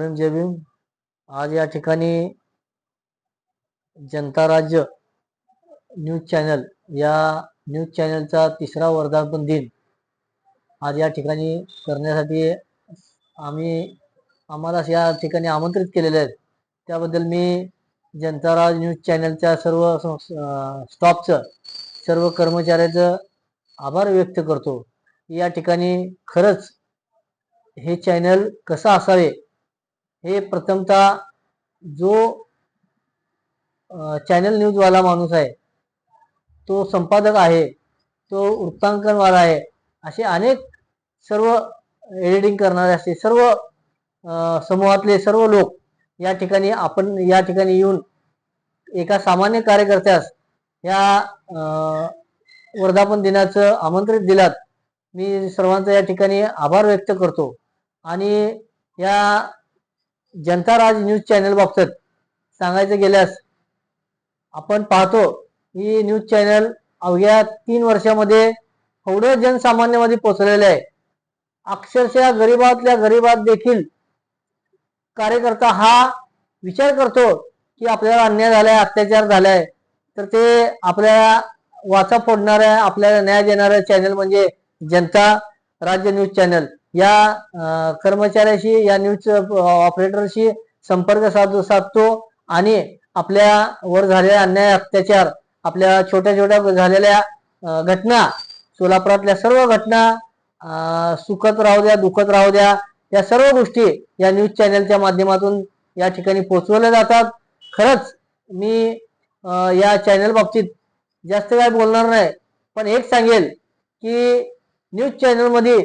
जय भीम जय भीम। आज या ठिकाणी जनता राज्य न्यूज चॅनल या न्यूज चॅनलचा तिसरा वर्धापन दिन आज या ठिकाणी करण्यासाठी आम्हाला या ठिकाणी आमंत्रित केलेले आहेत। त्याबद्दल मी जनता राज्य न्यूज चॅनलच्या सर्व स्टाफचं सर्व कर्मचाऱ्यांचं आभार व्यक्त करतो। या ठिकाणी खरंच हे चॅनल कसं असावे हे प्रथमतः जो चॅनल न्यूज वाला माणूस आहे, तो संपादक आहे, तो वृत्तांकनवाला आहे, असे अनेक सर्व एडिटिंग करणारे असते सर्व समूहातले सर्व लोक या ठिकाणी आपण या ठिकाणी येऊन एका सामान्य कार्यकर्त्यास या वर्धापन दिनाचं आमंत्रित दिलात। मी सर्वांचा या ठिकाणी आभार व्यक्त करतो। आणि या जनता राज्य न्यूज चॅनल बाबतीत सांगायचं गेल्यास आपण पाहतो ही न्यूज चॅनल अवघ्या 3 वर्षामध्ये एवढं जनसामान्यामध्ये पोहोचलेलं आहे। अक्षरशः गरीबातल्या गरीबात देखील कार्यकर्ता हा विचार करतो की आपल्याला अन्याय झालाय, अत्याचार झालाय, तर ते आपल्याला वाचा फोडणाऱ्या आपल्याला न्याय देणारं चॅनल म्हणजे जनता राज्य न्यूज चॅनल। या कर्मचाऱ्याशी या न्यूज ऑपरेटरशी संपर्क साधतो आणि आपल्या वर झालेल्या अन्याय अत्याचार, आपल्या छोट्या छोट्या झालेल्या घटना, सोलापुरातल्या सर्व घटना सुखद राहू द्या दुःखद राहू द्या, या सर्व गोष्टी या न्यूज चॅनलच्या माध्यमातून या ठिकाणी पोहोचवल्या जातात। खरंच मी या चॅनल बाबतीत जास्त काय बोलणार नाही, पण एक सांगेल की न्यूज चॅनल मध्ये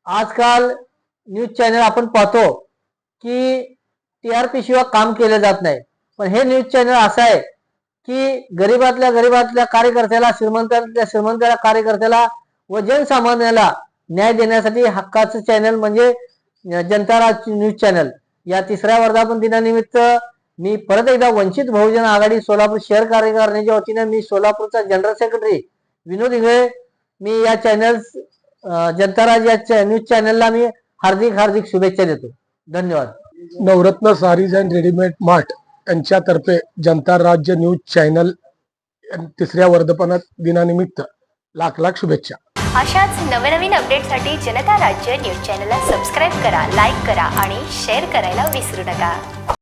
आजकाल न्यूज चॅनल आपण पाहतो की TRP शिवाय काम केले जात नाही, पण हे न्यूज चॅनल असं आहे की गरीबातल्या कार्यकर्त्याला, श्रीमंतातल्या कार्यकर्त्याला व जनसामान्याला न्याय देण्यासाठी हक्काचं चॅनल म्हणजे जनता राज्य न्यूज चॅनल। या तिसऱ्या वर्धापन दिनानिमित्त मी परत एकदा वंचित बहुजन आघाडी सोलापूर शहर कार्यकारिणीच्या वतीने मी सोलापूरचा जनरल सेक्रेटरी विनोद इंगळे मी या चॅनल जनता राज्य न्यूज चॅनलला मी हार्दिक शुभेच्छा देतो। धन्यवाद। नवरत्न सारीज अँड रेडीमेड मार्ट यांच्यातर्फे जनता राज्य न्यूज चॅनल तिसऱ्या वर्धापन दिनानिमित्त लाख शुभेच्छा। अशाच नवनवीन अपडेटसाठी जनता राज्य न्यूज चॅनलला सबस्क्राईब करा, लाईक करा आणि शेअर करायला विसरू नका।